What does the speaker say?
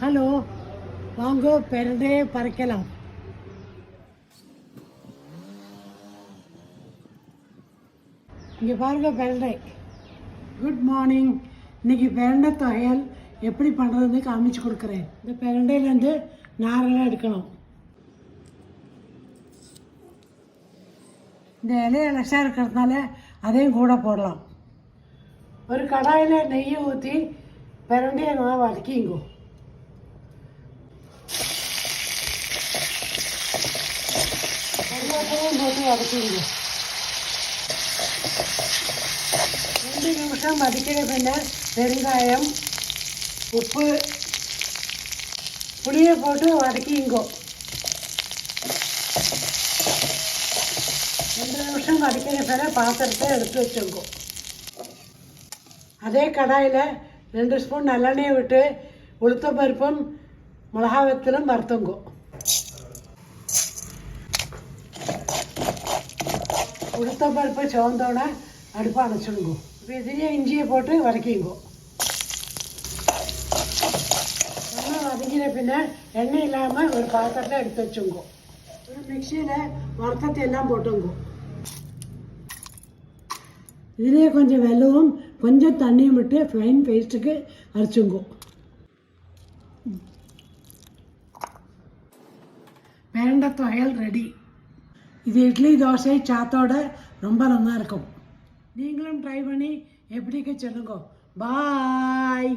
Hello, வாங்க பிரண்டையை பறிக்கலாம். இங்கே பாருங்க பிரண்டை. Good morning. இன்னைக்கு பிரண்டை துவையல் எப்படி பண்ணுறதுன்னு காமிச்சு கொடுக்குறேன். இந்த பிரண்டையிலேருந்து நாரெல்லாம் எடுக்கணும். இந்த இலைய லெஸ்ஸாக இருக்கிறதுனால அதையும் கூட போடலாம். ஒரு கடாயில் நெய்யை ஊற்றி பிரண்டையை நல்லா வதக்கிங்கோ. கருவேப்பிலையும் போட்டு வதக்கிங்க. 2 நிமிஷம் வதக்கிற பின்னர் வெங்காயம், உப்பு, புளியை போட்டு வதக்கிங்கோ. 2 நிமிஷம் வதக்கிற பின்னர் பாத்திரத்தை எடுத்து வச்சுங்கோ. அதே கடாயில் 2 ஸ்பூன் நல்லெண்ணெயை விட்டு உளுத்தம் பருப்பும் மிளகா வத்தலும் வறுத்துங்கோ. உளுத்தம் பருப்பு சிவந்தோடனே அடுப்பை அணைச்சிடுங்கோ. இப்போ இதையே இஞ்சியை போட்டு வதக்கிங்கோ. நல்லா வதக்கின பின்ன எண்ணெய் இல்லாமல் ஒரு பாத்திரத்தை எடுத்து வச்சுங்கோ. ஒரு மிக்சியில் வறுத்தத்தை எல்லாம் போட்டுங்கோ. இதுலேயே கொஞ்சம் வெல்லமும் கொஞ்சம் தண்ணியும் விட்டு ஃப்ளைன் பேஸ்ட்டுக்கு அரைச்சுங்கோ. பிரண்டை துவையல் ரெடி. இது இட்லி, தோசை, சாத்தோட ரொம்ப நல்லா இருக்கும். நீங்களும் ட்ரை பண்ணி எப்படிக்கு சொல்லுங்க. பாய்.